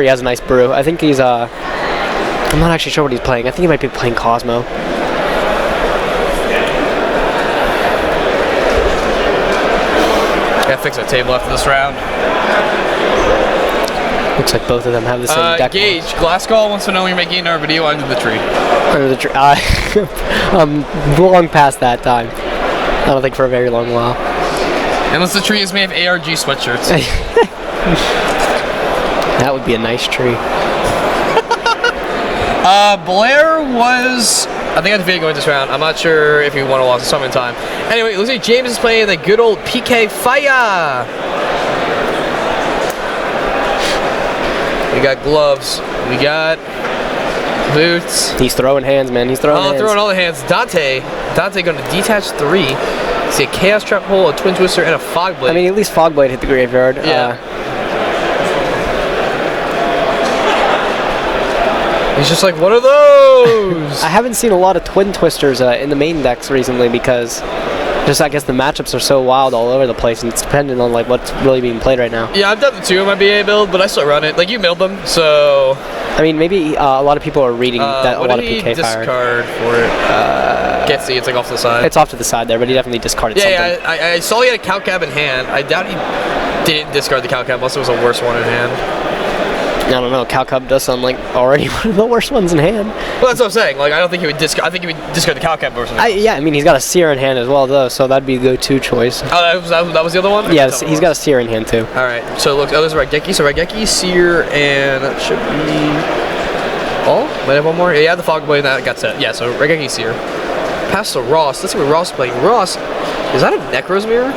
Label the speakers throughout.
Speaker 1: He has a nice brew. I think he's I'm not actually sure what he's playing. I think he might be playing Cosmo.
Speaker 2: Gotta fix our table after this round.
Speaker 1: Looks like both of them have the same deck.
Speaker 2: Gage, Glasgow wants to know when you're making our video under the tree.
Speaker 1: Under the tree. I'm long past that time. I don't think for a very long while.
Speaker 2: Unless the tree is made of ARG sweatshirts.
Speaker 1: That would be a nice tree.
Speaker 2: Blair was, I think I had the video going this round. I'm not sure if he won or lost at some time. Anyway, it looks like James is playing the good old PK Fire. We got gloves. We got boots.
Speaker 1: He's throwing hands, man. He's throwing hands.
Speaker 2: Throwing all the hands. Dante going to detach 3. See a Chaos Trap Hole, a Twin Twister, and a Fog Blade.
Speaker 1: I mean, at least Fog Blade hit the graveyard.
Speaker 2: Yeah. He's just like, what are those?
Speaker 1: I haven't seen a lot of Twin Twisters in the main decks recently because just I guess the matchups are so wild all over the place, and it's dependent on like what's really being played right now.
Speaker 2: Yeah, I've done the 2 in my BA build, but I still run it. Like, you milled them, so...
Speaker 1: I mean, maybe a lot of people are reading that a lot of PK Fire.
Speaker 2: Discard for it? Can't see, it's like off to the side.
Speaker 1: It's off to the side there, but he definitely discarded something.
Speaker 2: Yeah, I saw he had a Cow Cab in hand. I doubt he didn't discard the Cow Cab unless it was a worse one in hand.
Speaker 1: I don't know. Cow Cub does sound like already one of the worst ones in hand.
Speaker 2: Well, that's what I'm saying. Like, I don't think he would discard. I think he would discard the Cow Cab version.
Speaker 1: Yeah, I mean, he's got a Seer in hand as well, though, so that'd be the go-to choice.
Speaker 2: Oh, that was the other one?
Speaker 1: Yes, he's got a Seer in hand, too.
Speaker 2: All right, so look, there's Raigeki. So Raigeki, Seer, and that should be all? Might have one more? Yeah, the Fog Blade, that got set. Yeah, so Raigeki, Seer. Pass to Ross. Let's see what Ross is playing. Ross, is that a Necro's Mirror?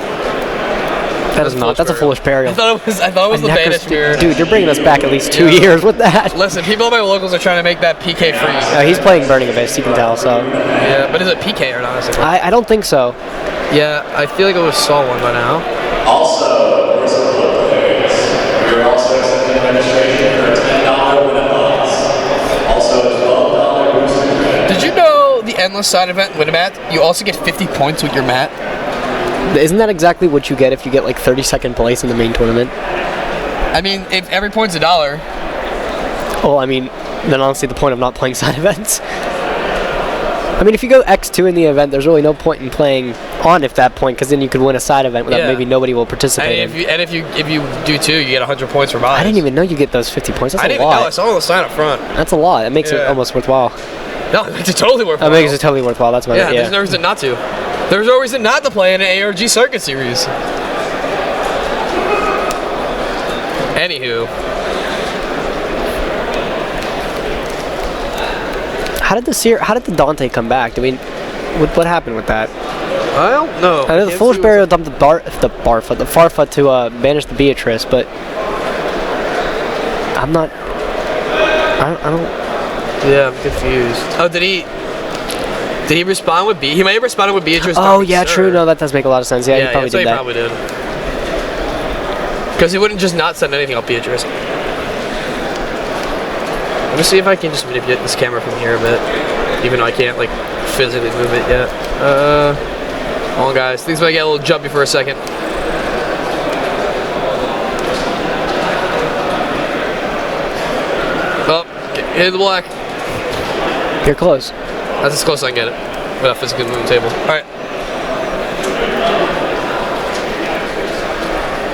Speaker 1: That is not. That's a Foolish Burial.
Speaker 2: I thought it was the Banished Mirror.
Speaker 1: Dude, you're bringing us back at least 2 years with that.
Speaker 2: Listen, people at my locals are trying to make that PK freeze.
Speaker 1: He's playing Burning Abyss, you can tell, so.
Speaker 2: Yeah, but is it PK or not?
Speaker 1: I don't think so.
Speaker 2: Yeah, I feel like I would have saw one by now.
Speaker 3: Also, for some local players, you're also accepting registration for $10 win-a-months. Also, a $12 booster.
Speaker 2: Did you know the Endless Side event win a mat? You also get 50 points with your mat.
Speaker 1: Isn't that exactly what you get if you get like 32nd place in the main tournament?
Speaker 2: I mean, if every point's $1.
Speaker 1: Well, I mean, then honestly the point of not playing side events. I mean, if you go X2 in the event, there's really no point in playing on at that point, because then you could win a side event without maybe nobody will participate
Speaker 2: and if you do 2, you get 100 points for buys.
Speaker 1: I didn't even know you get those 50 points. That's a lot. I didn't even know.
Speaker 2: I saw the sign up front.
Speaker 1: That's a lot. It makes it almost worthwhile.
Speaker 2: No, it makes it totally worthwhile.
Speaker 1: It makes it totally worthwhile. That's my
Speaker 2: there's no reason not to. There's no reason not to play in an ARG Circuit Series. Anywho.
Speaker 1: How did the Dante come back? What happened with that?
Speaker 2: I don't know.
Speaker 1: I know the Foolish Burial dumped the Farfa to banish the Beatrice, but I'm not. I don't.
Speaker 2: Yeah, I'm confused. Oh, did he respond with B? He may have responded with Beatrice.
Speaker 1: Oh yeah, true. No, that does make a lot of sense. Yeah, he probably did that.
Speaker 2: He probably did. Because he wouldn't just not send anything off Beatrice. Let me see if I can just manipulate this camera from here a bit, even though I can't like physically move it yet. Hold on, guys. Things might get a little jumpy for a second. Oh, hit the black.
Speaker 1: You're close.
Speaker 2: That's as close as I can get it without physically moving the table. All right.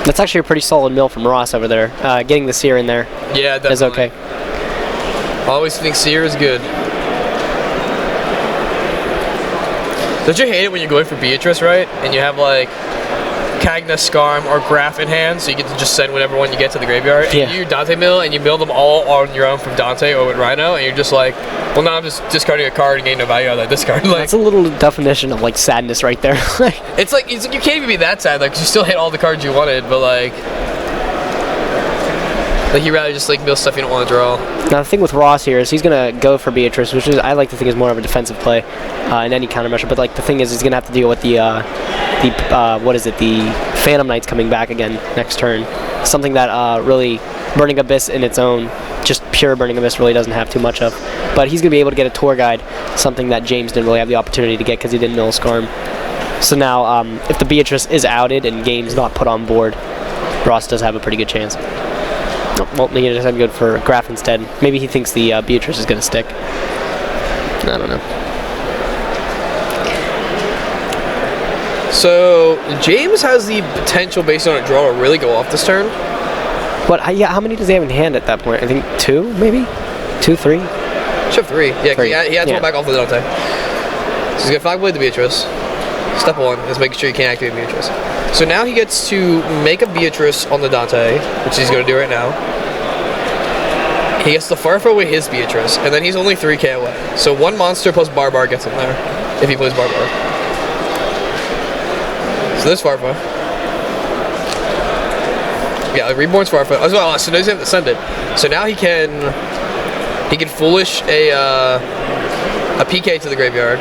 Speaker 1: That's actually a pretty solid mill from Ross over there. Getting the Seer in there.
Speaker 2: Yeah, definitely.
Speaker 1: Is okay.
Speaker 2: Always think Seer is good. Don't you hate it when you're going for Beatrice, right? And you have like Cagna, Skarm, or Graph in hand, so you get to just send whatever one you get to the graveyard.
Speaker 1: Yeah.
Speaker 2: And you Dante mill, and you mill them all on your own from Dante or with Rhino, and you're just like, well, now I'm just discarding a card and getting no value out of that discard. Like,
Speaker 1: that's a little definition of like sadness right there.
Speaker 2: it's like you can't even be that sad. Like, you still hit all the cards you wanted, but like you'd rather just like mill stuff you don't want to draw.
Speaker 1: Now the thing with Ross here is he's gonna go for Beatrice, which is I like to think is more of a defensive play in any countermeasure. But like the thing is he's gonna have to deal with the Phantom Knights coming back again next turn. Something that really Burning Abyss in its own, just pure Burning Abyss really doesn't have too much of. But he's gonna be able to get a tour guide, something that James didn't really have the opportunity to get because he didn't mill Skarm. So now if the Beatrice is outed and game's not put on board, Ross does have a pretty good chance. Well, he decided to go for Graf instead. Maybe he thinks the Beatrice is going to stick. I don't know.
Speaker 2: So James has the potential, based on a draw, to really go off this turn.
Speaker 1: What? Yeah. How many does he have in hand at that point? I think 2, maybe 2, 3.
Speaker 2: Should have 3. Yeah,
Speaker 1: 3.
Speaker 2: He had to go back off the Dante. So he's gonna Fog Blade the Beatrice. Step 1 is making sure you can't activate Beatrice. So now he gets to make a Beatrice on the Dante, which he's gonna do right now. He gets to Farfa with his Beatrice, and then he's only 3k away. So 1 monster plus Barbar gets him there, if he plays Barbar. So there's Farfa. Yeah, Reborn's Farfa. As well, so now he's going to send it. So now he can foolish a PK to the graveyard.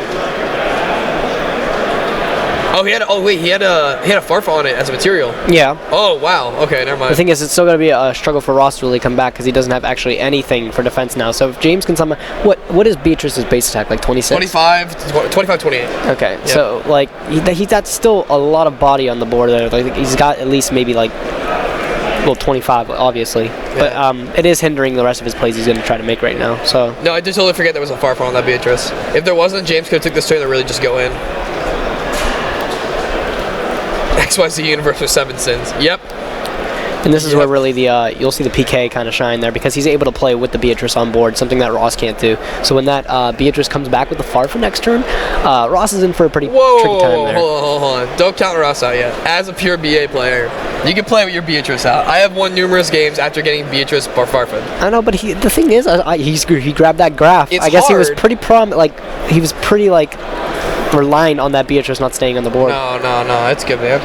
Speaker 2: Oh, he had a Farfa on it as a material.
Speaker 1: Yeah.
Speaker 2: Oh wow. Okay, never mind.
Speaker 1: The thing is, it's still going to be a struggle for Ross to really come back because he doesn't have actually anything for defense now. So if James can summon, what is Beatrice's base attack, like 26?
Speaker 2: 25, 28.
Speaker 1: Okay,
Speaker 2: Yep.
Speaker 1: so like he's got still a lot of body on the board there. Like he's got at least maybe like 25, obviously, but it is hindering the rest of his plays he's going to try to make right now. So
Speaker 2: No, I did totally forget there was a Farfa on that Beatrice. If there wasn't, James could have took this turn to really just go in. XYZ Universe with 7 sins. Yep.
Speaker 1: and this is where really the you'll see the PK kind of shine there because he's able to play with the Beatrice on board, something that Ross can't do. So when that Beatrice comes back with the Farfa next turn, Ross is in for a pretty tricky time there.
Speaker 2: Hold on. Don't count Ross out yet. As a pure BA player, you can play with your Beatrice out. I have won numerous games after getting Beatrice or Farfa.
Speaker 1: I know, but the thing is, he grabbed that graph.
Speaker 2: It's
Speaker 1: I guess
Speaker 2: hard.
Speaker 1: he was pretty relying on that Beatrice not staying on the board.
Speaker 2: No, it's good, man.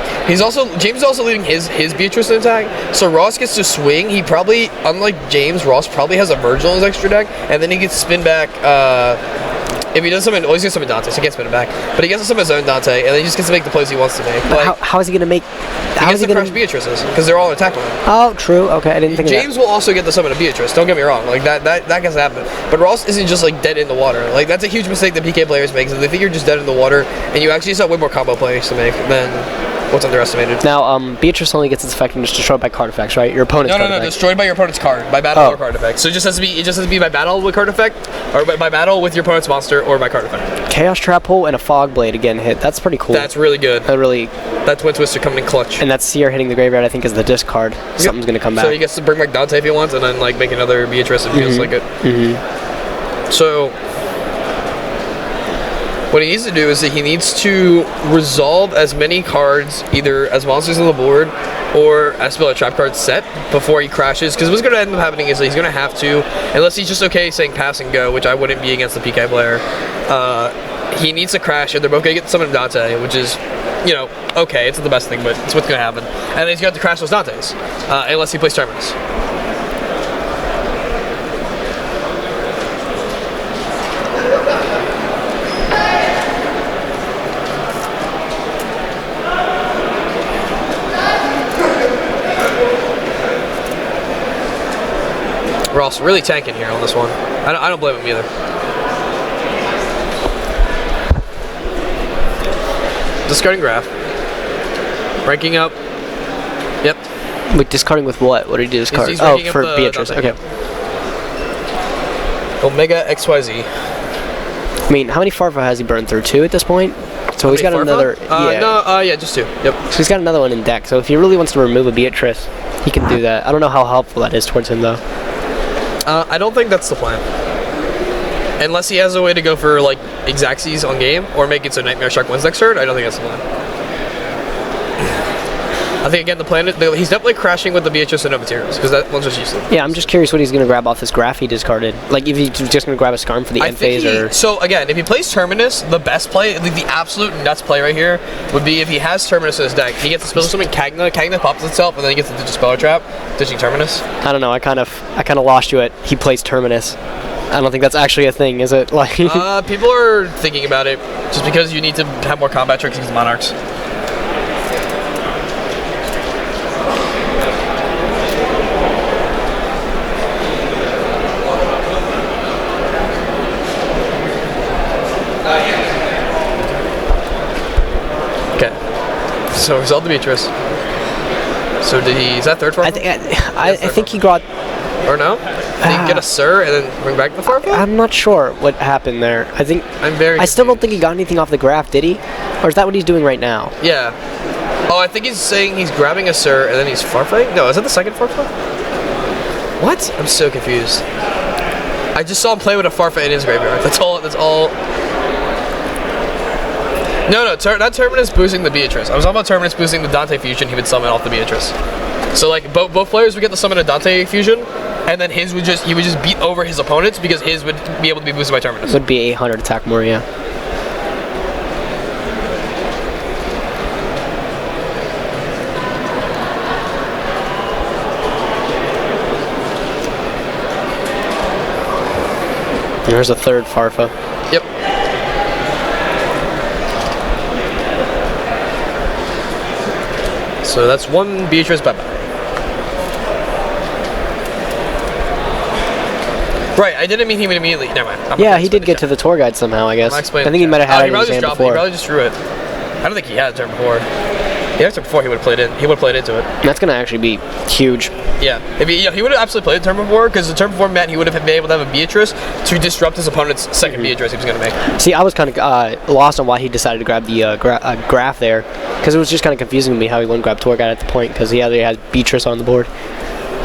Speaker 2: James is also leading his Beatrice in attack, so Ross gets to swing. He probably, unlike James, Ross probably has a Virgil in his extra deck, and then he gets spin back. If he does something, he's gonna summon Dante, so he can't spin it back. But he gets to summon his own Dante, and then he just gets to make the plays he wants to make.
Speaker 1: But how is he gonna make?
Speaker 2: He gets to crush Beatrices because they're all in attack mode.
Speaker 1: Oh, true. Okay, I didn't think of that.
Speaker 2: James will also get to summon a Beatrice. Don't get me wrong. Like that gets happen. But Ross isn't just like dead in the water. Like that's a huge mistake that PK players make. Is they think you're just dead in the water, and you actually still have way more combo plays to make than what's underestimated.
Speaker 1: Now, Beatrice only gets its effect and just destroyed by card effects, right? Your opponent's card
Speaker 2: No,
Speaker 1: effect.
Speaker 2: destroyed by your opponent's card, by battle or card effect. So it just has to be by battle with card effect, or by battle with your opponent's monster, or by card effect.
Speaker 1: Chaos Trap Hole and a Fog Blade again hit. That's pretty cool.
Speaker 2: That's really good. That's Twin Twister coming in clutch.
Speaker 1: And that Seer hitting the graveyard, I think, is the discard. Something's gonna come back.
Speaker 2: So he gets to bring back Dante if he wants, and then like make another Beatrice if he feels like it. So what he needs to do is that he needs to resolve as many cards, either as monsters on the board or as spell a trap card set before he crashes. Because what's going to end up happening is that he's going to have to, unless he's just okay saying pass and go, which I wouldn't be against the PK player. He needs to crash, and they're both going to get summoned Dante, which is, okay, it's not the best thing, but it's what's going to happen. And then he's going to have to crash those Dantes, unless he plays Terminus. Ross really tanking here on this one. I don't blame him either. Discarding Graph. Ranking up. Yep.
Speaker 1: Wait, discarding with what? What did he discard?
Speaker 2: He's
Speaker 1: Oh,
Speaker 2: ranking up
Speaker 1: for
Speaker 2: the
Speaker 1: Beatrice.
Speaker 2: Dante.
Speaker 1: Okay.
Speaker 2: Omega XYZ.
Speaker 1: I mean, how many Farfa has he burned through? 2 at this point? So he's got
Speaker 2: Farfa?
Speaker 1: another.
Speaker 2: Yeah, just 2. Yep.
Speaker 1: So he's got another one in deck. So if he really wants to remove a Beatrice, he can do that. I don't know how helpful that is towards him, though.
Speaker 2: I don't think that's the plan. Unless he has a way to go for like Exacxes on game or make it so Nightmare Shark wins next turn, I don't think that's the plan. I think again the plan is he's definitely crashing with the Beatrice and no materials because that one's just useless.
Speaker 1: Yeah, I'm just curious what he's going to grab off this graph he discarded. Like if he's just going to grab a Skarm for the end phase or.
Speaker 2: So again, if he plays Terminus, the best play, the absolute nuts play right here would be if he has Terminus in his deck. He gets to spell something Kagna pops itself, and then he gets to ditch a Speller Trap, ditching Terminus.
Speaker 1: I don't know. I kind of lost you at he plays Terminus. I don't think that's actually a thing, is it? Like.
Speaker 2: People are thinking about it just because you need to have more combat tricks against Monarchs. So resolve the Beatrice. So did he? Is that third Farfa?
Speaker 1: I think he got.
Speaker 2: Or no? Did he get a Sir and then bring back the Farfa?
Speaker 1: I'm not sure what happened there. I think I still don't think he got anything off the graph, did he? Or is that what he's doing right now?
Speaker 2: Yeah. Oh, I think he's saying he's grabbing a Sir and then he's Farfing? No, is that the second Farfa? What? I'm so confused. I just saw him play with a Farfa in his graveyard. That's all. No, that Terminus boosting the Beatrice. I was talking about Terminus boosting the Dante fusion he would summon off the Beatrice. So like both players would get to summon a Dante fusion, and then he would just beat over his opponents because his would be able to be boosted by Terminus.
Speaker 1: Would be 800 attack more, yeah. There's a third Farfa.
Speaker 2: Yep. So that's one Beatrice bye-bye. Right, I didn't mean he would immediately. Never mind.
Speaker 1: Yeah, he did get to the tour guide somehow, I guess. I think he might have had it in his hand before.
Speaker 2: He probably just drew it. I don't think he had a turn before. He had a turn before. He would have played in. He would have played into it.
Speaker 1: That's gonna actually be huge.
Speaker 2: Yeah, he would have absolutely played the turn before because the turn before meant he would have been able to have a Beatrice to disrupt his opponent's second Beatrice he was gonna make.
Speaker 1: See, I was kind of lost on why he decided to grab the graph there, because it was just kind of confusing to me how he wouldn't grab tour guide at the point because he already had Beatrice on the board.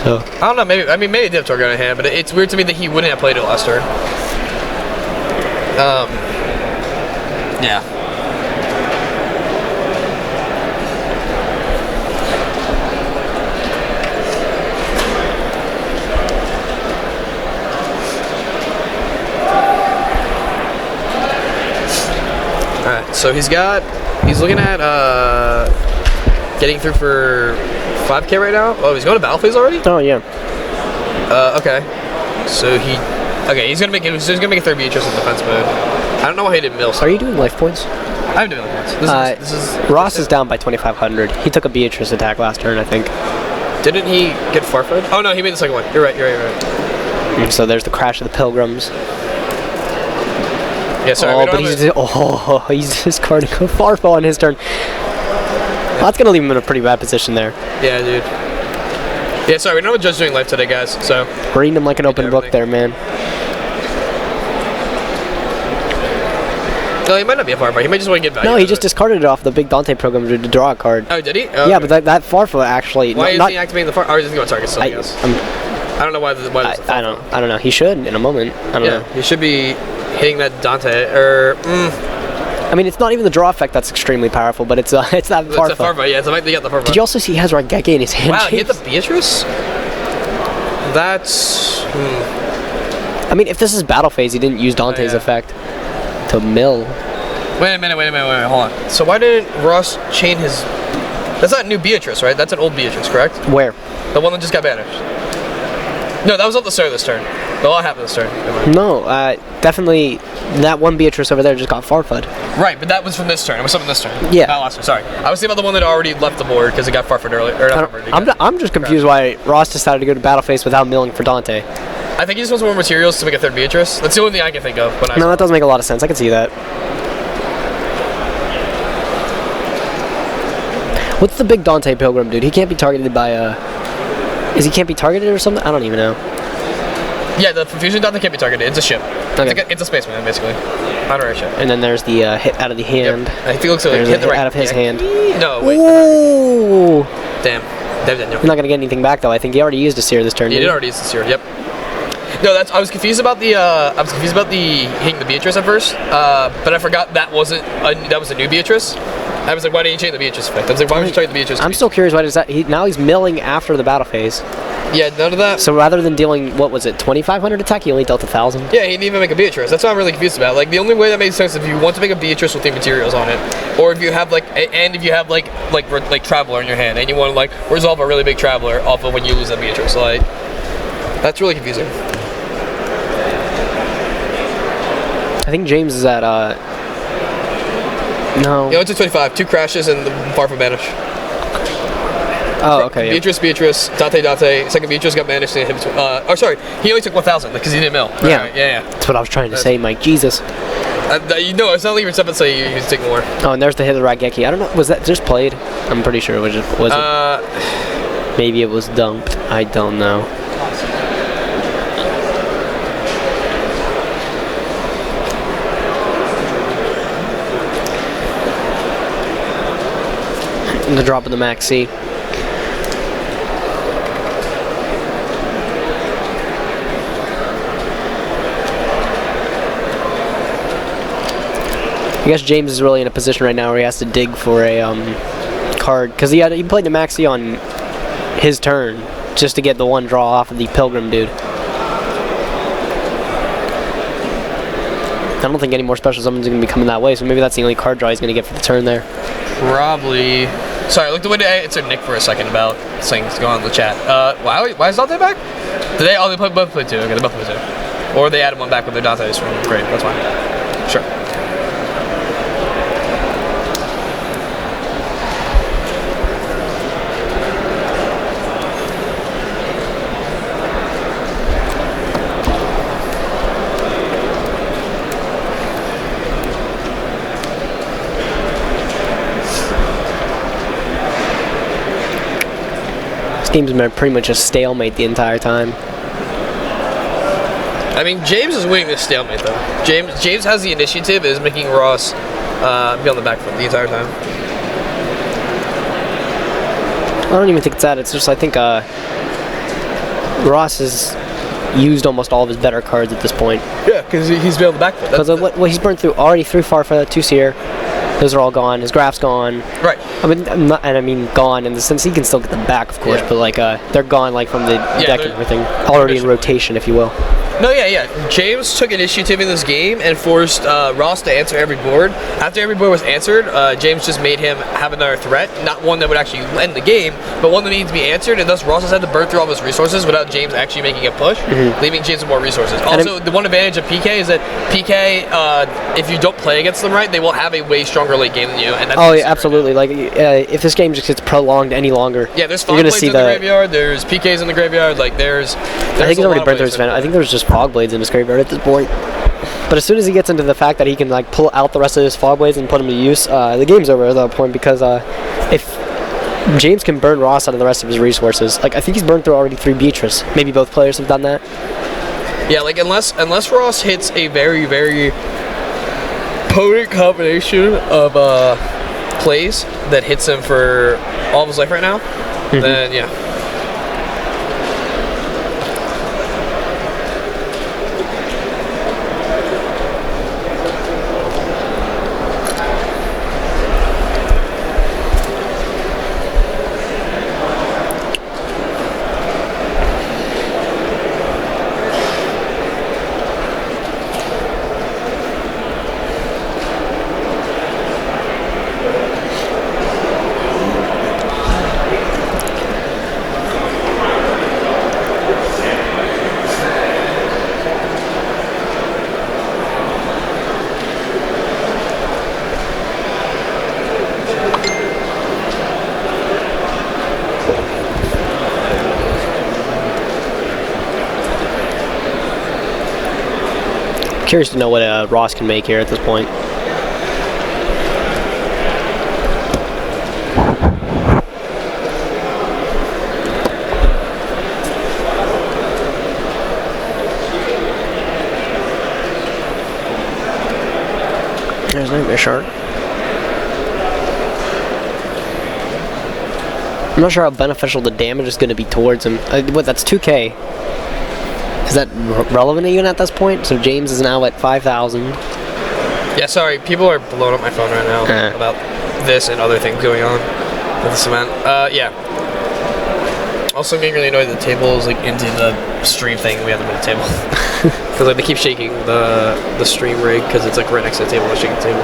Speaker 1: So
Speaker 2: I don't know. Maybe he did have tour guide in hand, but it's weird to me that he wouldn't have played it last turn. Yeah. Alright, so he's looking at getting through for 5k right now. Oh, he's going to battle phase already?
Speaker 1: Oh yeah.
Speaker 2: Okay. So he's gonna make a third Beatrice in defense mode. I don't know why he didn't mill.
Speaker 1: Are you doing life points?
Speaker 2: I'm doing life points. This is
Speaker 1: Ross is down by 2,500. He took a Beatrice attack last turn, I think.
Speaker 2: Didn't he get farfed? Oh no, he made the second one. You're right.
Speaker 1: And so there's the crash of the Pilgrims.
Speaker 2: Yeah, sorry.
Speaker 1: He's discarding a Farfo on his turn. Yeah. That's gonna leave him in a pretty bad position there.
Speaker 2: Yeah, dude. Yeah, sorry, we don't have a judge doing life today, guys. So
Speaker 1: reading him like an open book there, man.
Speaker 2: No, he might not be a Farfo. He might just want to get value.
Speaker 1: No, he just discarded it off the big Dante program to draw a card.
Speaker 2: Oh, did he? Oh,
Speaker 1: yeah,
Speaker 2: okay.
Speaker 1: but that Farfo actually.
Speaker 2: Why isn't he activating the Farfo? Or is he going to target still? I guess. I don't know why.
Speaker 1: I don't know. He should in a moment. I don't know.
Speaker 2: He should be hitting that Dante or.
Speaker 1: I mean, it's not even the draw effect that's extremely powerful, but it's that Farfo.
Speaker 2: It's a Farfo, yeah. It's they got the Farfo.
Speaker 1: Did you also see he has Raigeki in his hand?
Speaker 2: Wow, he hit the Beatrice? That's...
Speaker 1: I mean, if this is battle phase, he didn't use Dante's effect to mill.
Speaker 2: Wait a minute, hold on. So why didn't Ross chain his... That's not new Beatrice, right? That's an old Beatrice, correct?
Speaker 1: Where?
Speaker 2: The one that just got banished. No, that was off the start of this turn. A lot happened this turn.
Speaker 1: No, definitely that one Beatrice over there just got farfud.
Speaker 2: Right, but that was from this turn. It was something this turn.
Speaker 1: Yeah.
Speaker 2: Not last turn, sorry. I was thinking about the one that already left the board because it got farfud earlier.
Speaker 1: I'm just confused why Ross decided to go to battle phase without milling for Dante.
Speaker 2: I think he just wants more materials to make a third Beatrice. That's the only thing I can think of.
Speaker 1: No, that does make a lot of sense. I can see that. What's the big Dante Pilgrim, dude? He can't be targeted by he can't be targeted or something? I don't even know.
Speaker 2: Yeah, the Fusion Dante can't be targeted. It's a ship.
Speaker 1: Okay.
Speaker 2: It's a spaceman, basically. Honorary ship.
Speaker 1: And then there's the hit out of the hand.
Speaker 2: Yep. I think it looks like
Speaker 1: there's
Speaker 2: hit the right.
Speaker 1: Out of his hand.
Speaker 2: No, wait.
Speaker 1: Ooh!
Speaker 2: Damn. No.
Speaker 1: You're not going to get anything back, though. I think he already used a seer this turn.
Speaker 2: He did already use the seer, yep. No, I was confused about the hitting the Beatrice at first, but I forgot that was a new Beatrice. I was like, why didn't you change the Beatrice effect? I was like, why would you target the Beatrice?
Speaker 1: I'm still curious why does that. Now he's milling after the battle phase.
Speaker 2: Yeah, none of that.
Speaker 1: So rather than dealing, what was it, 2,500 attack, he only dealt 1,000.
Speaker 2: Yeah, he didn't even make a Beatrice. That's what I'm really confused about. Like the only way that makes sense is if you want to make a Beatrice with the materials on it, or if you have like Traveler in your hand and you want to like resolve a really big Traveler off of when you lose that Beatrice. Like that's really confusing.
Speaker 1: I think James is at no.
Speaker 2: Yeah, it's a 25. 2 crashes and the Farfo banish.
Speaker 1: Oh, okay.
Speaker 2: Beatrice, Dante. Second Beatrice got banished and hit between. Sorry, he only took 1,000 because he didn't mill.
Speaker 1: Yeah.
Speaker 2: Right, yeah.
Speaker 1: That's what I was trying to say, Mike. Jesus.
Speaker 2: No, it's not like you're to say you take more.
Speaker 1: Oh, and there's the hit of the Raigeki. I don't know. Was that just played? I'm pretty sure it was just. Was it? Maybe it was dunked. I don't know. the drop of the max C. I guess James is really in a position right now where he has to dig for a card, because he played the maxi on his turn just to get the one draw off of the Pilgrim dude. I don't think any more special summons are going to be coming that way, so maybe that's the only card draw he's going to get for the turn there.
Speaker 2: Probably. Sorry, look the way to answer Nick for a second about things going on in the chat. Why is Dante back? Did they? Oh, they both played 2. Okay, they both played 2. Or they added one back with their Dantes from grave. That's fine. Sure.
Speaker 1: This game's been pretty much a stalemate the entire time.
Speaker 2: I mean, James is winning this stalemate though. James has the initiative, is making Ross be on the back foot the entire time.
Speaker 1: I don't even think it's that. It's just I think Ross has used almost all of his better cards at this point.
Speaker 2: Yeah, because he's been on the back foot.
Speaker 1: Because what he's burned through already through far for that 2-seer. Those are all gone. His graph's gone.
Speaker 2: Right.
Speaker 1: I mean, gone in the sense he can still get them back, of course, but like they're gone like from the deck and everything, already in rotation, if you will.
Speaker 2: No, yeah. James took initiative in this game and forced Ross to answer every board. After every board was answered, James just made him have another threat, not one that would actually end the game, but one that needs to be answered, and thus Ross has had to burn through all of his resources without James actually making a push, leaving James with more resources. Also, the one advantage of PK is that PK, if you don't play against them right, they will have a way stronger late game than you. And that's
Speaker 1: yeah, absolutely. Like, if this game just gets prolonged any longer,
Speaker 2: yeah, there's fog blades in the graveyard, there's PKs in the graveyard, like there's
Speaker 1: I think he's already burned through his event. I think there's just fog blades in his graveyard at this point. But as soon as he gets into the fact that he can like pull out the rest of his fog blades and put them to use, the game's over at that point, because if James can burn Ross out of the rest of his resources, like I think he's burned through already 3 Beatrice. Maybe both players have done that.
Speaker 2: Yeah, like unless Ross hits a very, very potent combination of plays that hits him for all of his life right now, then yeah.
Speaker 1: Curious to know what Ross can make here at this point. There's Nightmare Shark. I'm not sure how beneficial the damage is going to be towards him. What, that's 2K. Is that relevant even at this point? So James is now at 5,000.
Speaker 2: Yeah, sorry, people are blowing up my phone right now about this and other things going on with this event. Yeah. Also, I'm getting really annoyed that the table is like into the stream thing. We have them at the table because like they keep shaking the stream rig because it's like right next to the table. They're shaking the table.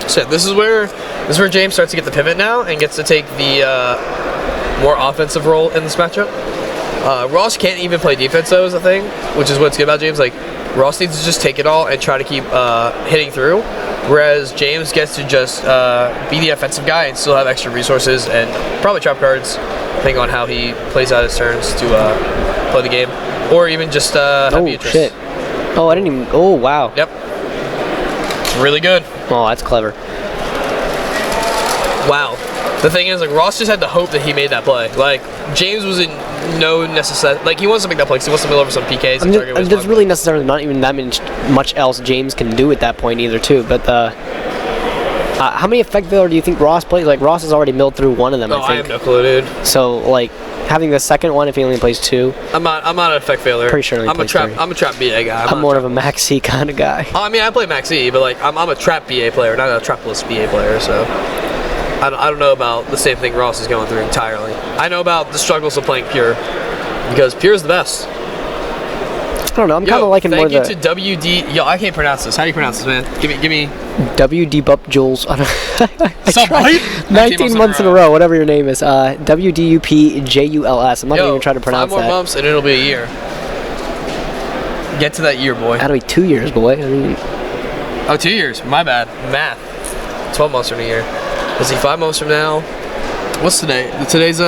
Speaker 2: So this is where James starts to get the pivot now and gets to take the more offensive role in this matchup. Ross can't even play defense though, is the thing, which is what's good about James. Like Ross needs to just take it all and try to keep hitting through, whereas James gets to just be the offensive guy and still have extra resources and probably trap cards, depending on how he plays out his turns to play the game, or even just have Beatrice.
Speaker 1: Shit. Oh, I didn't even. Oh, wow.
Speaker 2: Yep. Really good.
Speaker 1: Oh, that's clever.
Speaker 2: Wow. The thing is, like, Ross just had to hope that he made that play. Like, James was in no necessary. Like, he wants to make that play because he wants to mill over some PKs. And
Speaker 1: There's really necessarily not even that much else James can do at that point either, too. But how many effect failure do you think Ross plays? Like, Ross has already milled through one of them, I think.
Speaker 2: I have no clue, dude.
Speaker 1: So, like, having the second one, if he only plays 2.
Speaker 2: I'm not an effect failure.
Speaker 1: Pretty sure
Speaker 2: I'm a trap BA guy.
Speaker 1: I'm more of a Max C kind of guy.
Speaker 2: I mean, I play Max E, but like I'm a trap BA player, not a trapless BA player. So I don't know about the same thing Ross is going through entirely. I know about the struggles of playing pure because pure is the best.
Speaker 1: I don't know. I'm kind of liking more the.
Speaker 2: Thank you to WD. Yo, I can't pronounce this. How do you pronounce this, man? Give me.
Speaker 1: WD Bup Jules. I tried 19 months in a row. Whatever your name is. WDUPJULS. I'm not even trying to pronounce
Speaker 2: 5 more
Speaker 1: that.
Speaker 2: months and it'll be a year. Get to that year, boy.
Speaker 1: That'll be 2 years, boy. I mean.
Speaker 2: Oh, 2 years. My bad. Math. 12 months from a year. Let's see. 5 months from now. What's today? Today's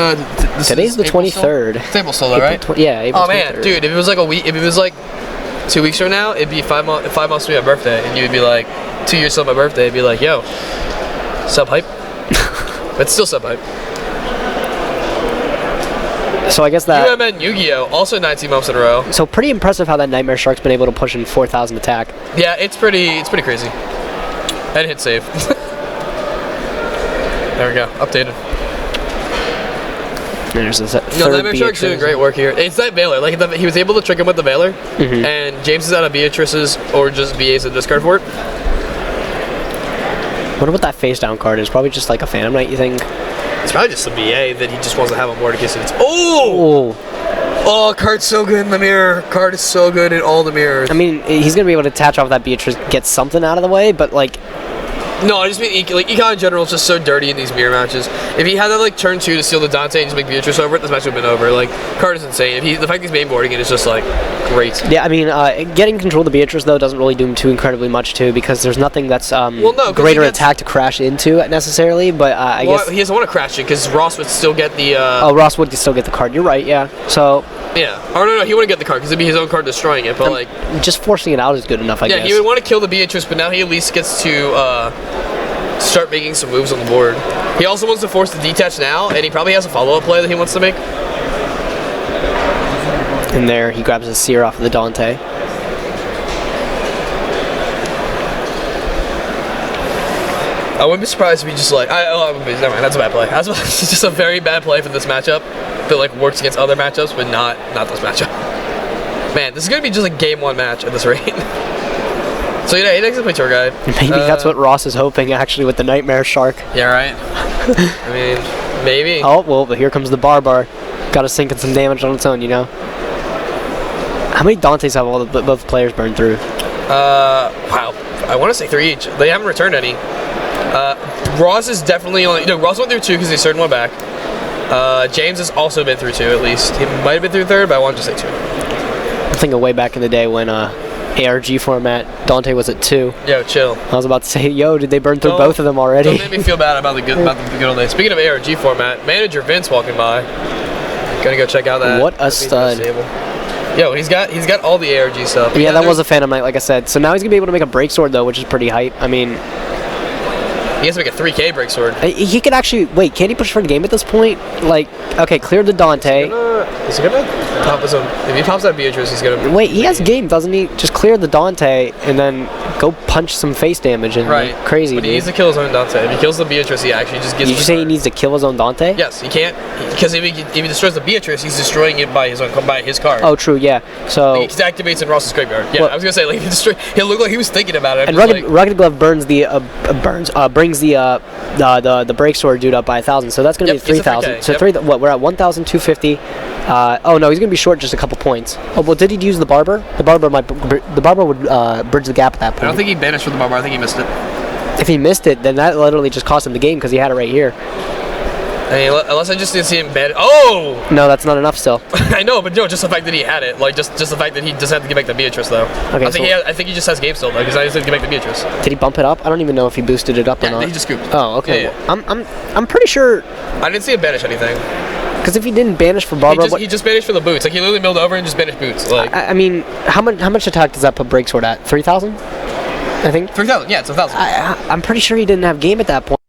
Speaker 1: Today's the 23rd.
Speaker 2: It's April still, though, right?
Speaker 1: Yeah, April 23rd.
Speaker 2: Oh man, dude, if it was like a week, if it was like 2 weeks from now, it'd be 5 months to be my birthday, and you'd be like 2 years till my birthday. It'd be like, yo, sub hype. But still sub hype.
Speaker 1: So I guess that.
Speaker 2: UMN Yu-Gi-Oh! Also 19 months in a row.
Speaker 1: So pretty impressive how that Nightmare Shark's been able to push in 4,000 attack.
Speaker 2: Yeah, it's pretty crazy. And hit save. There we go, updated.
Speaker 1: There's a
Speaker 2: Nightmare Shark's doing great work here. It's that Veiler. Like he was able to trick him with the Veiler, and James is out of Beatrice's or just BA's a discard for it.
Speaker 1: I wonder what that face down card is. Probably just like a Phantom Knight, you think?
Speaker 2: It's probably just a BA that he just wants to have on board in case it's. Oh! Oh, card's so good in the mirror. Card is so good in all the mirrors.
Speaker 1: I mean, he's gonna be able to attach off that Beatrice, get something out of the way, but like.
Speaker 2: No, I just mean like Econ in general is just so dirty in these mirror matches. If he had that like turn 2 to steal the Dante and just make Beatrice over it, this match would have been over. Like card is insane. The fact he's mainboarding it is just like great.
Speaker 1: Yeah, I mean, getting control of the Beatrice though doesn't really do him too incredibly much too, because there's nothing that's greater attack to crash into necessarily. But I guess
Speaker 2: he doesn't want to crash it because Ross would still get the.
Speaker 1: Ross would still get the card. You're right. Yeah. So.
Speaker 2: Yeah. Or no, he wouldn't get the card because it'd be his own card destroying it. But like,
Speaker 1: just forcing it out is good enough. I guess.
Speaker 2: Yeah, he would want to kill the Beatrice, but now he at least gets to. Start making some moves on the board. He also wants to force the detach now, and he probably has a follow-up play that he wants to make.
Speaker 1: And there, he grabs a Seer off of the Dante.
Speaker 2: I wouldn't be surprised if he just like. Never mind. That's a bad play. It's just a very bad play for this matchup that like works against other matchups, but not this matchup. Man, this is gonna be just a game 1 match at this rate. So yeah, he needs to play tour guide.
Speaker 1: Maybe that's what Ross is hoping actually with the Nightmare Shark.
Speaker 2: Yeah, right. I mean, maybe.
Speaker 1: Oh well, but here comes the Barbar. Got to sink in some damage on its own, you know. How many Dantes have both players burned through?
Speaker 2: Wow. I want to say 3 each. They haven't returned any. Ross is definitely only. Ross went through 2 because he started one back. James has also been through 2 at least. He might have been through 3rd, but I want to say 2.
Speaker 1: I'm thinking way back in the day when ARG format, Dante was at 2.
Speaker 2: Yo, chill.
Speaker 1: I was about to say, yo, did they burn through both of them already?
Speaker 2: Don't make me feel bad about the good old days. Speaking of ARG format, manager Vince walking by. Gonna go check out that.
Speaker 1: What a stud.
Speaker 2: Yo, he's got all the ARG stuff.
Speaker 1: Yeah, that was a Phantom Knight, like I said. So now he's gonna be able to make a break sword though, which is pretty hype. I mean,
Speaker 2: he has to make a 3K break sword.
Speaker 1: He could actually wait. Can he push for the game at this point? Like, okay, clear the Dante.
Speaker 2: Is he gonna pop his own? If he pops that Beatrice, he's gonna.
Speaker 1: Wait, he has game, doesn't he? Just clear the Dante and then go punch some face damage and
Speaker 2: right.
Speaker 1: Crazy.
Speaker 2: But he
Speaker 1: dude.
Speaker 2: needs to kill his own Dante. If he kills the Beatrice, he actually just gets.
Speaker 1: Did you say he needs to kill his own Dante?
Speaker 2: Yes, he can't because if he destroys the Beatrice, he's destroying it by his card.
Speaker 1: Oh, true. Yeah. So
Speaker 2: like, he activates in Ross's graveyard. Yeah, I was gonna say like he'll look like he was thinking about it.
Speaker 1: And Rugged Glove burns brings the break sword dude up by 1,000. So that's gonna be 3,000. So we're at 1,250. Oh no, he's gonna be short just a couple points. Oh well, did he use the Barber? The Barber would bridge the gap at that point.
Speaker 2: I don't think he banished with the Barber. I think he missed it.
Speaker 1: If he missed it, then that literally just cost him the game because he had it right here.
Speaker 2: I mean, unless I just didn't see him ban. Oh!
Speaker 1: No, that's not enough still.
Speaker 2: I know, but no, just the fact that he had it, like just the fact that he just had to give back the Beatrice though.
Speaker 1: Okay,
Speaker 2: I think he just has game still though, because I just had to give back the Beatrice.
Speaker 1: Did he bump it up? I don't even know if he boosted it up or not.
Speaker 2: He just scooped.
Speaker 1: Oh, okay.
Speaker 2: Yeah.
Speaker 1: I'm pretty sure.
Speaker 2: I didn't see him banish anything.
Speaker 1: Because if he didn't banish for Barbara,
Speaker 2: he just banished for the boots. Like he literally milled over and just banished boots. Like
Speaker 1: I mean, how much attack does that put Breaksword at? 3,000, I think.
Speaker 2: 3,000. Yeah, it's 1,000.
Speaker 1: I'm pretty sure he didn't have game at that point.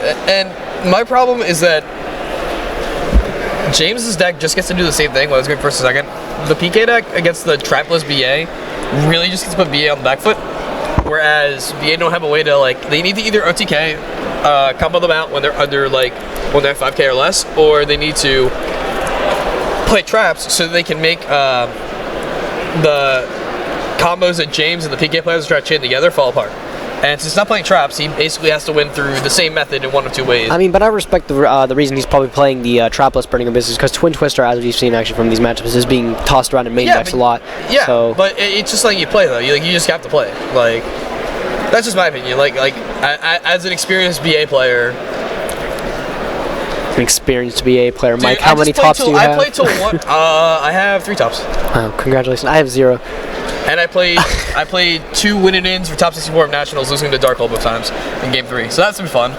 Speaker 2: And my problem is that James's deck just gets to do the same thing when I was going first and second. The PK deck against the trapless BA really just gets to put BA on the back foot, whereas BA don't have a way to, like, they need to either OTK, combo them out when they're under, like, when they're 5k or less, or they need to play traps so that they can make the combos that James and the PK players try to chain together fall apart. And since he's not playing traps, he basically has to win through the same method in one of two ways.
Speaker 1: I mean, but I respect the reason he's probably playing the trapless Burning Abyss is because Twin Twister, as we've seen actually from these matchups, is being tossed around in main decks a lot.
Speaker 2: Yeah,
Speaker 1: so.
Speaker 2: But it's just like you play though. You just have to play. Like, that's just my opinion. Like I, as an experienced BA player.
Speaker 1: An experienced BA player.
Speaker 2: Dude,
Speaker 1: Mike, how many tops do you have?
Speaker 2: I played till one. I have 3 tops.
Speaker 1: Oh, congratulations. I have 0.
Speaker 2: And I played 2 win-and-ins for top 64 of nationals, losing to Dark Hole both times in game 3. So that's been fun.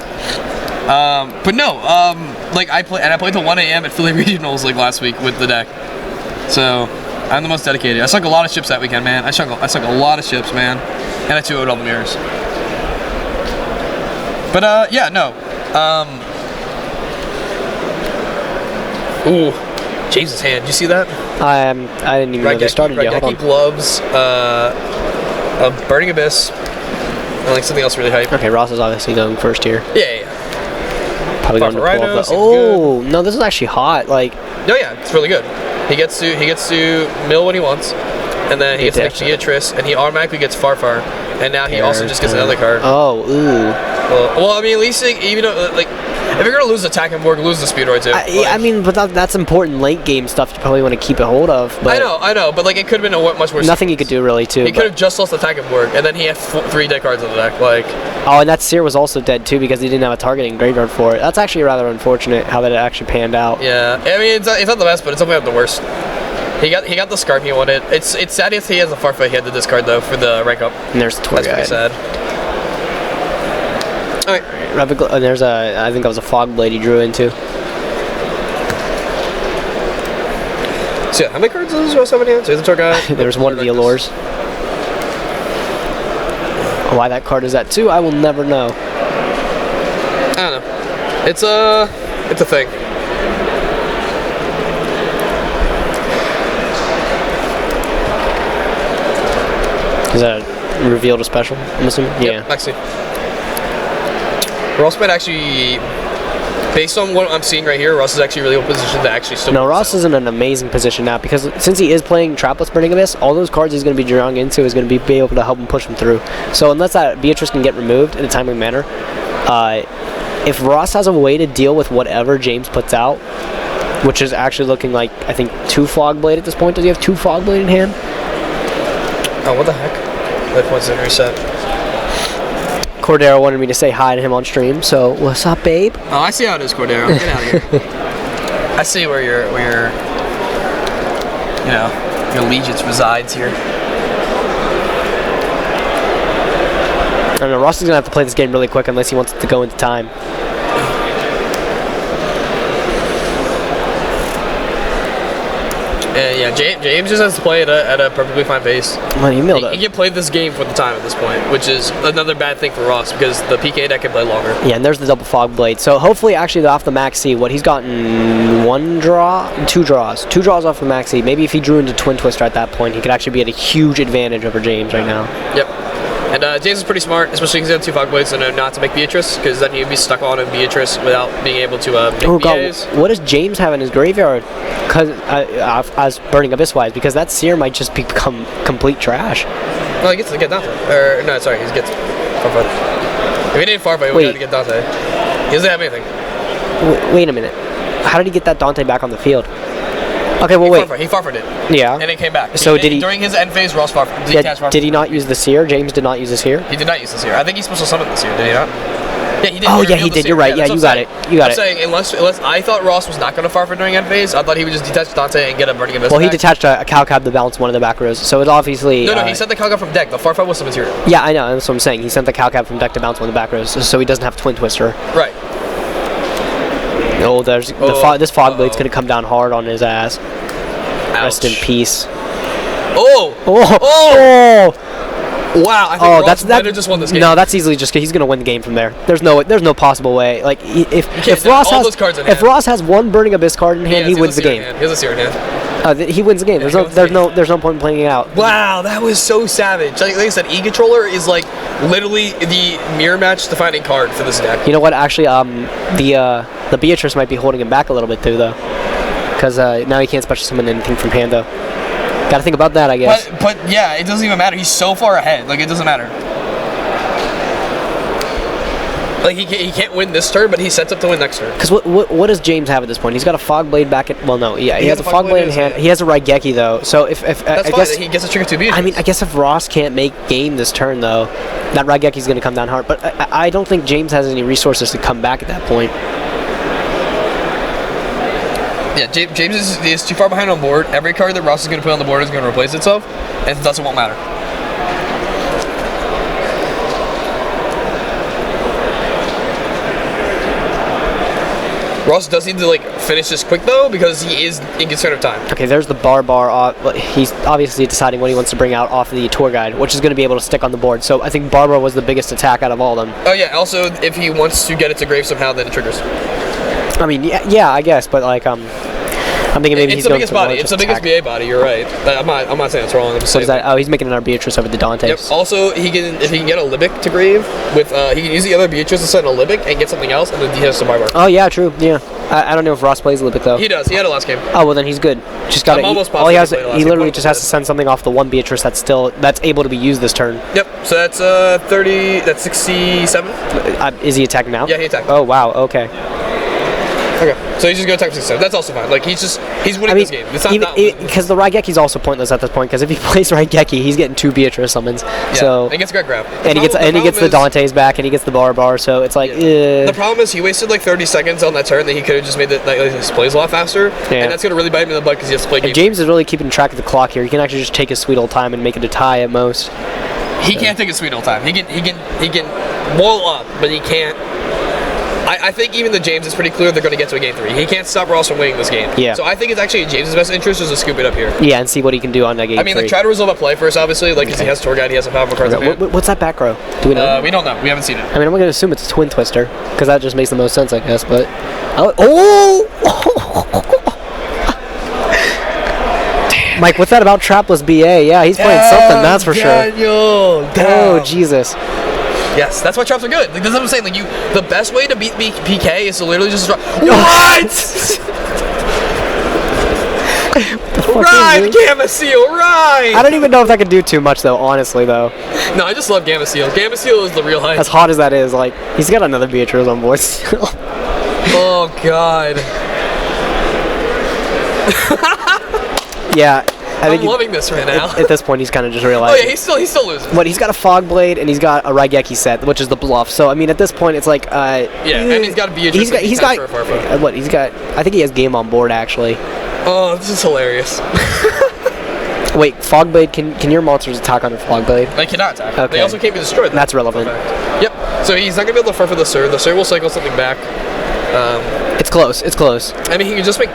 Speaker 2: But no, like I played till 1 a.m. at Philly regionals like last week with the deck. So I'm the most dedicated. I sunk a lot of ships that weekend, man. I sunk a lot of ships, man. And I 2-0'd all the mirrors. But yeah, no. Ooh, James's hand. Did you see that?
Speaker 1: I didn't even know they started yet. Hold on.
Speaker 2: Gloves, a Burning Abyss, and like something else really hype.
Speaker 1: Okay, Ross is obviously going first here.
Speaker 2: Yeah.
Speaker 1: Probably going to pull off the. Oh no, this is actually hot. Like.
Speaker 2: No, yeah, it's really good. He gets to mill when he wants, and then he gets to get a Triss, and he automatically gets Farfar, and now he also just gets another card.
Speaker 1: Oh, ooh.
Speaker 2: Well, I mean, at least even though, like. If you're gonna lose the attack and lose the speedroid too.
Speaker 1: I mean, but that's important late game stuff. You probably want to keep a hold of. But
Speaker 2: I know, but like it could have been a much worse.
Speaker 1: Nothing he could do really too.
Speaker 2: He could have just lost attack and and then he had 3 dead cards in the deck. Like.
Speaker 1: Oh, and that Seer was also dead too because he didn't have a targeting graveyard for it. That's actually rather unfortunate how that actually panned out.
Speaker 2: Yeah, I mean it's not the best, but it's definitely not the worst. He got the Scarp he wanted. It's sad if he has a Farfetch he had to discard though for the rank up.
Speaker 1: And there's the tour guide.
Speaker 2: That's pretty sad. All right.
Speaker 1: There's I think that was a Fog Blade he drew into.
Speaker 2: So yeah, how many cards does Ross have in hand? So he's the tour guide.
Speaker 1: There's one of the Allures. Why that card is that too, I will never know.
Speaker 2: I don't know. It's a thing.
Speaker 1: Is that revealed a special, I'm assuming?
Speaker 2: Yep,
Speaker 1: Yeah.
Speaker 2: actually. Ross might actually, based on what I'm seeing right here, Ross is actually really well positioned to actually still.
Speaker 1: No, Ross is in an amazing position now because since he is playing Trapless Burning Abyss, all those cards he's going to be drawing into is going to be able to help him push him through. So unless that Beatrice can get removed in a timely manner, if Ross has a way to deal with whatever James puts out, which is actually looking like, I think, 2 Fog Blade at this point. Does he have 2 Fog Blade in hand?
Speaker 2: Oh, what the heck? That point's in reset.
Speaker 1: Guerrero wanted me to say hi to him on stream, so what's up, babe?
Speaker 2: Oh, I see how it is, Guerrero. Get out of here. I see where your your allegiance resides here.
Speaker 1: I don't know, Ross is going to have to play this game really quick unless he wants it to go into time.
Speaker 2: Yeah, James just has to play at a perfectly fine pace.
Speaker 1: Well, he milled it.
Speaker 2: He can play this game for the time at this point, which is another bad thing for Ross because the PK deck can play longer.
Speaker 1: Yeah, and there's the double Fog Blade. So hopefully, actually, off the Max C, what he's gotten 2 draws. 2 draws off the Max C. Maybe if he drew into Twin Twister at that point, he could actually be at a huge advantage over James right now.
Speaker 2: Yep. And James is pretty smart, especially because he has 2 Fog Blades to know not to make Beatrice, because then he'd be stuck on Beatrice without being able to make BAs.
Speaker 1: God, what does James have in his graveyard? Because as Burning Abyss wise, because that Seer might just become complete trash.
Speaker 2: No, he gets to get Dante. Or no, sorry, he gets Farfight. If he didn't Farfight, he would have to get Dante. He doesn't have anything.
Speaker 1: Wait a minute. How did he get that Dante back on the field? Okay, well, wait.
Speaker 2: He farfed it.
Speaker 1: Yeah.
Speaker 2: And it came back.
Speaker 1: So did he...
Speaker 2: During his end phase, Ross farfed.
Speaker 1: Did he not use the Seer? James did not use the Seer?
Speaker 2: He did not use the Seer. I think he's supposed to summon the Seer, did he not? Yeah, he did.
Speaker 1: Oh, yeah, he did. You're right. Yeah, you got it. You got it.
Speaker 2: I'm saying, unless I thought Ross was not going to farfet during end phase, I thought he would just detach Dante and get a Burning Abyss.
Speaker 1: Well, he detached a Calcab to balance one of the back rows, so it's obviously...
Speaker 2: No, he sent the Calcab from deck. The farfet was some material.
Speaker 1: Yeah, I know. That's what I'm saying. He sent the Calcab from deck to bounce one of the back rows, so he doesn't have Twin Twister.
Speaker 2: Right.
Speaker 1: Oh, this Fog Blade's going to come down hard on his ass.
Speaker 2: Ouch.
Speaker 1: Rest in peace.
Speaker 2: Oh! Wow, I think Ross might have just won this game.
Speaker 1: No, that's easily just he's gonna win the game from there. There's no possible way. Like if Ross has 1 Burning Abyss card in hand, he wins the game.
Speaker 2: He has a Seer in hand.
Speaker 1: He wins the game. There's no point in playing it out.
Speaker 2: Wow, that was so savage. Like I said, E-Controller is like literally the mirror match defining card for this deck.
Speaker 1: You know what? Actually, the Beatrice might be holding him back a little bit too, though, because now he can't special summon anything from hand though. Got to think about that, I guess.
Speaker 2: But yeah, it doesn't even matter. He's so far ahead. Like, it doesn't matter. Like, he can't win this turn, but he sets up to win next turn.
Speaker 1: Because what does James have at this point? He's got a Fog Blade back at... Well, no. Yeah, he has a Fog Blade in hand. He has a Raigeki, though. So if
Speaker 2: That's
Speaker 1: I
Speaker 2: fine.
Speaker 1: guess...
Speaker 2: He gets a trigger 2 Beatrice.
Speaker 1: I mean, I guess if Ross can't make game this turn, though, that Raigeki's going to come down hard. But I don't think James has any resources to come back at that point.
Speaker 2: Yeah, James is too far behind on board. Every card that Ross is going to put on the board is going to replace itself, and thus it won't matter. Ross does need to finish this quick though, because he is in concern of time.
Speaker 1: Okay, there's the bar. He's obviously deciding what he wants to bring out off of the tour guide, which is going to be able to stick on the board. So I think bar was the biggest attack out of all of them.
Speaker 2: Oh yeah. Also, if he wants to get it to grave somehow, then it triggers.
Speaker 1: I mean, yeah, I guess, but I'm thinking maybe
Speaker 2: it's the biggest body. It's the biggest BA body. You're right. I'm not saying it's wrong. I'm just saying.
Speaker 1: Oh, he's making another Beatrice over the Dante.
Speaker 2: Yep. Also, if he can get a Libic to grave with, he can use the other Beatrice to set a Libic and get something else, and then he has some bar.
Speaker 1: Oh yeah, true. Yeah. I don't know if Ross plays Libic though.
Speaker 2: He does. He had it last game.
Speaker 1: Oh well, then he's good. Just got to. All he has, he literally just has to send something off the 1 Beatrice that's able to be used this turn.
Speaker 2: Yep. So that's 30. That's 67.
Speaker 1: Is he attacking now?
Speaker 2: Yeah, he attacked.
Speaker 1: Oh wow. Okay.
Speaker 2: Okay, so he's just going to attack 67. That's also fine. Like, he's winning this game. It's not
Speaker 1: because the Raigeki's also pointless at this point, because if he plays Raigeki, he's getting 2 Beatrice summons.
Speaker 2: Yeah,
Speaker 1: so
Speaker 2: and he gets a grab.
Speaker 1: And he gets the Dante's back, and he gets the bar, so it's like,
Speaker 2: The problem is he wasted 30 seconds on that turn that he could have just made his plays a lot faster, and that's going to really bite him in the butt because he has to play game.
Speaker 1: James is really keeping track of the clock here. He can actually just take his sweet old time and make it a tie at most.
Speaker 2: He can't take his sweet old time. He can wall up, but he can't. I think even the James is pretty clear they're going to get to a game 3. He can't stop Ross from winning this game.
Speaker 1: Yeah.
Speaker 2: So I think it's actually in James' best interest just to scoop it up here.
Speaker 1: Yeah, and see what he can do on that game 3.
Speaker 2: Try to resolve a play first, obviously, because he has Tour Guide, he has a powerful card.
Speaker 1: What's that back row? Do we know?
Speaker 2: We don't know. We haven't seen it.
Speaker 1: I mean, I'm going to assume it's a Twin Twister, because that just makes the most sense, I guess, but... Mike, what's that about Trapless BA? Yeah, he's playing something, that's for sure. Oh, Jesus.
Speaker 2: Yes, that's why traps are good. That's what I'm saying. The best way to beat PK is to literally just drop.
Speaker 1: What?
Speaker 2: Ride, Gamma Seal, ride!
Speaker 1: I don't even know if that could do too much though, honestly though.
Speaker 2: No, I just love Gamma Seal. Gamma Seal is the real hype.
Speaker 1: As hot as that is, like, he's got another Beatrice on board still.
Speaker 2: Oh, God.
Speaker 1: Yeah.
Speaker 2: I'm loving this right now.
Speaker 1: At this point, he's kind of just
Speaker 2: Oh
Speaker 1: realizing.
Speaker 2: yeah, he's still losing.
Speaker 1: But he's got a Fog Blade and he's got a Raigeki set, which is the bluff. So I mean, at this point, it's like.
Speaker 2: Yeah, and he's got a Beatrice.
Speaker 1: He's got. What he's got? I think he has game on board actually.
Speaker 2: Oh, this is hilarious.
Speaker 1: Wait, Fog Blade. Can your monsters attack on a Fog Blade?
Speaker 2: They cannot attack.
Speaker 1: Okay.
Speaker 2: They also can't be destroyed.
Speaker 1: That's relevant.
Speaker 2: Yep. So he's not gonna be able to farm for the Sir. The Sir will cycle something back.
Speaker 1: It's close. It's close.
Speaker 2: I mean, he can just make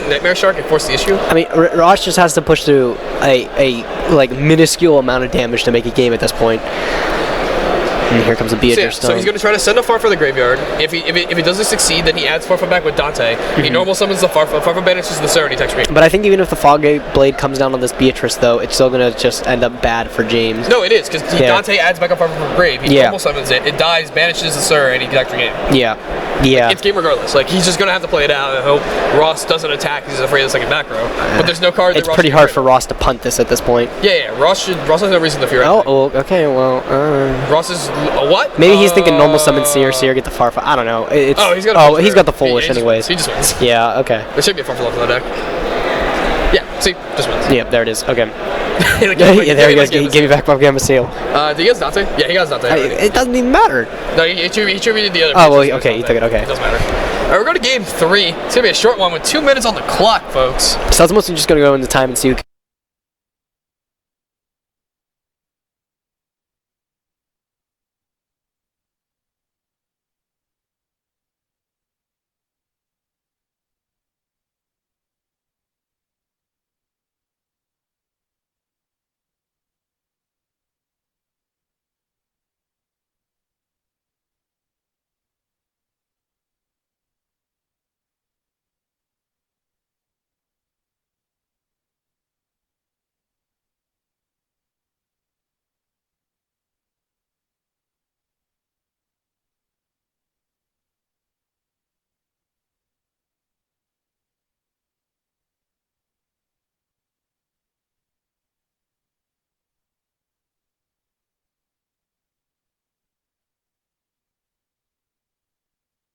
Speaker 2: Nightmare Shark and force the issue.
Speaker 1: I mean, Rosh just has to push through a like minuscule amount of damage to make a game at this point. And here comes a Beatrice
Speaker 2: So he's going to try to send a Farfa to the graveyard. If he doesn't succeed, then he adds Farfa back with Dante. He normal summons the Farfa. Farfa banishes the Sir and he attacks me.
Speaker 1: But I think even if the Fog Blade comes down on this Beatrice, though, it's still going to just end up bad for James.
Speaker 2: No, it is, because Dante adds back a Farfa from grave. He normal summons it. It dies, banishes the Sir, and he attacks your game.
Speaker 1: Yeah. Yeah.
Speaker 2: It's game regardless. Like, he's just going to have to play it out and hope Ross doesn't attack. He's afraid of the second back row. But there's no card that
Speaker 1: It's
Speaker 2: Ross
Speaker 1: pretty hard for Ross to punt this at this point.
Speaker 2: Yeah. Ross has no reason to fear anything.
Speaker 1: Oh, okay, well,
Speaker 2: Ross is what?
Speaker 1: Maybe he's thinking normal summon Seer get the Farfa. I don't know.
Speaker 2: He's got
Speaker 1: he's got the Foolish anyways.
Speaker 2: He just wins.
Speaker 1: Yeah, okay.
Speaker 2: There should be a Farfa left in the deck. Yeah, see, just wins.
Speaker 1: Yep, there it is. Okay.
Speaker 2: Yeah,
Speaker 1: there he goes. He gave me back my Gamma Seal.
Speaker 2: Did he get Dante? Yeah, he got Dante.
Speaker 1: It doesn't even matter.
Speaker 2: No, he attributed the other.
Speaker 1: Oh, well, okay, he took it, okay.
Speaker 2: It doesn't matter. Alright, we're going to game 3. It's going to be a short one with 2 minutes on the clock, folks.
Speaker 1: So that's mostly just going to go into time and see who.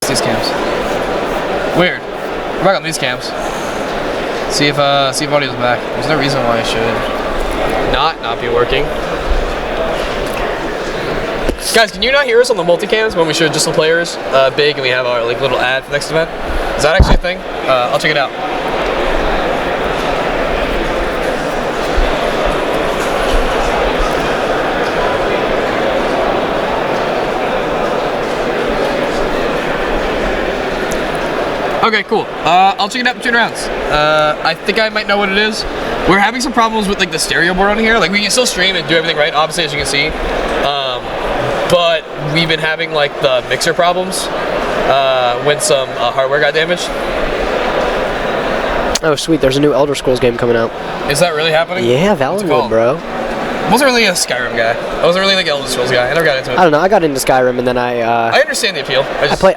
Speaker 2: These cams. Weird. We're back on these cams. See if audio's back. There's no reason why it should not be working. Guys, can you not hear us on the multicams when we show just the players big and we have our like little ad for the next event? Is that actually a thing? I'll check it out. Okay, cool. I'll check it out between rounds. I think I might know what it is. We're having some problems with like the stereo board on here. Like we can still stream and do everything right, obviously as you can see. But we've been having like the mixer problems when some hardware got damaged.
Speaker 1: Oh, sweet. There's a new Elder Scrolls game coming out.
Speaker 2: Is that really happening?
Speaker 1: Yeah, Valorant, bro.
Speaker 2: I wasn't really a Skyrim guy. I wasn't really like Elder Scrolls guy. I never got into it.
Speaker 1: I don't know. I got into Skyrim and then I
Speaker 2: understand the appeal.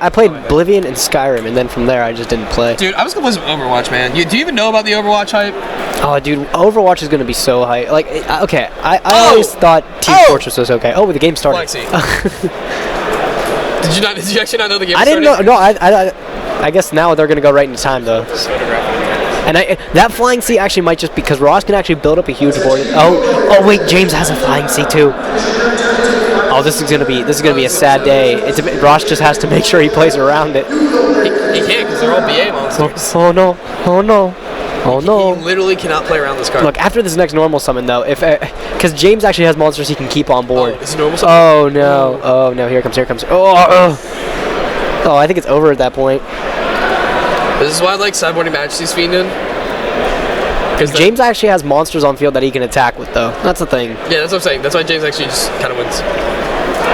Speaker 1: I played Oblivion and Skyrim and then from there I just didn't play.
Speaker 2: Dude, I was gonna play some Overwatch, man. Do you even know about the Overwatch hype?
Speaker 1: Oh, dude, Overwatch is gonna be so hype. Like, okay, I always thought Team Fortress was okay. Oh, the game started.
Speaker 2: Did you actually not know the game started?
Speaker 1: I didn't know. No, I guess now they're gonna go right into time though. And that flying sea actually might just because Ross can actually build up a huge board. Oh wait, James has a flying sea too. Oh, this is gonna be a sad day. Ross just has to make sure he plays around it.
Speaker 2: He can't because they're all BA monsters.
Speaker 1: Oh no! Oh no! Oh no!
Speaker 2: He literally cannot play around this card.
Speaker 1: Look, after this next normal summon though, because James actually has monsters he can keep on board.
Speaker 2: Oh, is it normal summon?
Speaker 1: Oh no! Oh no! Here it comes! Oh! I think it's over at that point.
Speaker 2: This is why I like sideboarding Majesty's Fiend in.
Speaker 1: Because James actually has monsters on field that he can attack with, though. That's the thing.
Speaker 2: Yeah, that's what I'm saying. That's why James actually just kind of wins.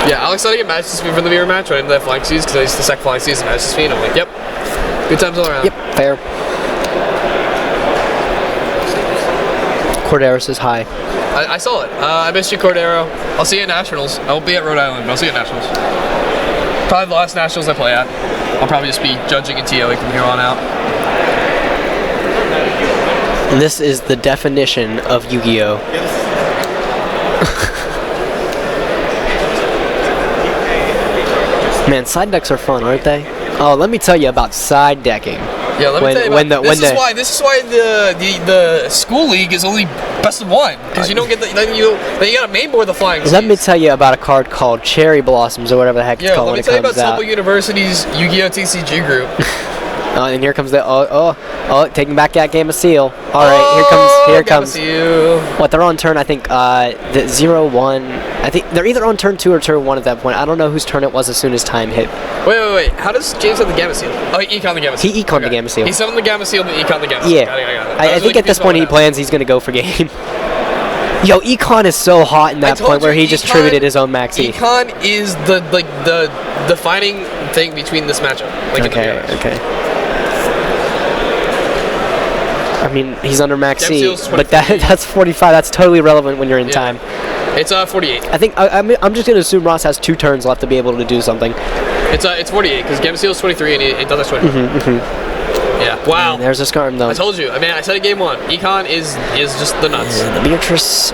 Speaker 2: Yeah, Alex thought I get Majesty's Fiend for the mirror match when I didn't have Flying Seas because I used to sack Flying Seas and Majesty's Fiend. I'm like, yep. Good times all around.
Speaker 1: Yep, fair. Cordero says hi.
Speaker 2: I saw it. I missed you, Cordero. I'll see you at Nationals. I won't be at Rhode Island, but I'll see you at Nationals. Probably the last Nationals I play at. I'll probably just be judging and TOing from here on out.
Speaker 1: This is the definition of Yu-Gi-Oh. Man, side decks are fun, aren't they? Oh, let me tell you about side decking.
Speaker 2: Yeah, let me tell you about this is why the school league is only best of one, because you don't get then you got to main board the flying.
Speaker 1: Let me tell you about a card called Cherry Blossoms or whatever the heck it's called when it comes out.
Speaker 2: Let me tell you about Temple University's Yu-Gi-Oh TCG group.
Speaker 1: And here comes the taking back that game of Seal. All right, here comes. What, they're on turn? I think the 0-1. I think they're either on turn 2 or turn 1 at that point. I don't know whose turn it was as soon as time hit.
Speaker 2: Wait. How does James have the Gamma Seal? Oh, he econned the Gamma Seal.
Speaker 1: He econned the Gamma Seal.
Speaker 2: He summoned the Gamma Seal and econned the Gamma Seal.
Speaker 1: Yeah.
Speaker 2: Got it.
Speaker 1: I think at this point he plans he's gonna go for game. Yo, Econ is so hot in that point where he just tributed his own max E.
Speaker 2: Econ is the defining thing between this matchup.
Speaker 1: Okay. I mean, he's under max E, but that's 45. That's totally relevant when you're in time.
Speaker 2: It's 48.
Speaker 1: I think I'm just gonna assume Ross has 2 turns left to be able to do something.
Speaker 2: It's 48 because Gamma Seal is 23 and it does 20. Yeah. Wow.
Speaker 1: There's a Scarm though.
Speaker 2: I told you. I mean, I said it game 1. Econ is just the nuts.
Speaker 1: The Beatrice.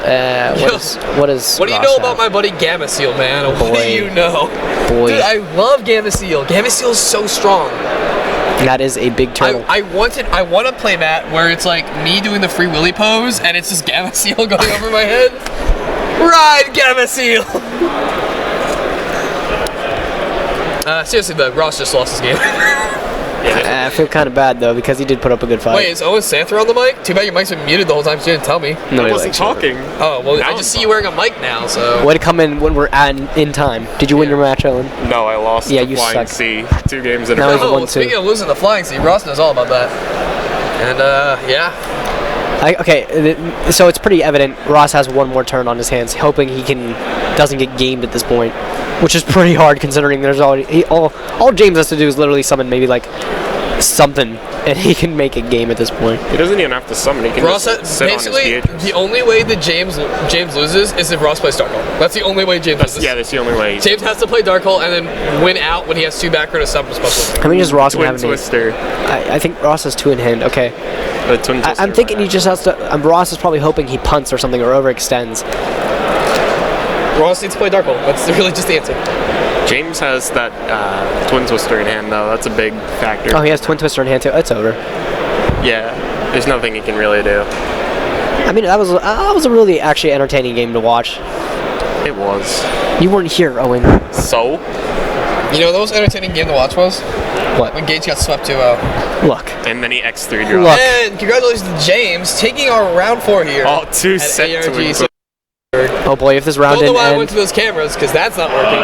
Speaker 1: What do
Speaker 2: you know about my buddy Gamma Seal, man? What do you know?
Speaker 1: Boy.
Speaker 2: Dude, I love Gamma Seal. Gamma Seal is so strong.
Speaker 1: That is a big turtle.
Speaker 2: I want a playmat where it's like me doing the Free Willy pose and it's just Gamma Seal going over my head. Ride Gamma Seal! Seriously though, Ross just lost his game.
Speaker 1: I feel kind of bad though because he did put up a good fight.
Speaker 2: Wait, is Owen Santher on the mic? Too bad your mic's been muted the whole time, so you didn't tell me.
Speaker 1: No,
Speaker 4: I wasn't talking.
Speaker 2: Oh, well, I just see you wearing a mic now, so...
Speaker 1: Way to come in when we're in time. Did you win your match, Owen?
Speaker 4: No, I lost
Speaker 1: the
Speaker 4: Flying
Speaker 1: suck.
Speaker 4: C 2 games in a
Speaker 1: Now he's
Speaker 4: row.
Speaker 1: won 2.
Speaker 2: Speaking of losing the Flying C, Ross knows all about that. And, yeah.
Speaker 1: So it's pretty evident Ross has one more turn on his hands, hoping he doesn't get gamed at this point, which is pretty hard considering there's already all James has to do is literally summon maybe like something, and he can make a game at this point.
Speaker 4: He doesn't even have to summon. He can
Speaker 2: Ross
Speaker 4: just sit
Speaker 2: basically
Speaker 4: on his Beatrice.
Speaker 2: the only way that James loses is if Ross plays Dark Hole. That's the only way James loses.
Speaker 4: Yeah, that's the only way.
Speaker 2: James has to play Dark Hole and then win out when he has 2 back row to summon special.
Speaker 1: How many does Ross
Speaker 4: Twin
Speaker 1: have in
Speaker 4: Twister.
Speaker 1: I think Ross has 2 in hand. Okay.
Speaker 4: The Twin Twister.
Speaker 1: I'm thinking he just has to. Ross is probably hoping he punts or something or overextends.
Speaker 2: Ross needs to play Dark Hole. That's really just the answer.
Speaker 4: James has that Twin Twister in hand, though. That's a big factor.
Speaker 1: Oh, he has Twin Twister in hand too. It's over.
Speaker 4: Yeah, there's nothing he can really do.
Speaker 1: I mean, that was a really actually entertaining game to watch.
Speaker 4: It was.
Speaker 1: You weren't here, Owen.
Speaker 4: So?
Speaker 2: You know, the most entertaining game to watch was?
Speaker 1: What?
Speaker 2: When Gage got swept 2-0.
Speaker 1: Look.
Speaker 4: And then he X3 dropped.
Speaker 1: Look.
Speaker 2: And congratulations to James taking our round 4 here.
Speaker 4: Oh, 2
Speaker 2: at
Speaker 4: set to
Speaker 2: ARGCS.
Speaker 1: Oh boy, if this round
Speaker 2: Don't know
Speaker 1: didn't
Speaker 2: why I
Speaker 1: end.
Speaker 2: went to those cameras, because that's not working.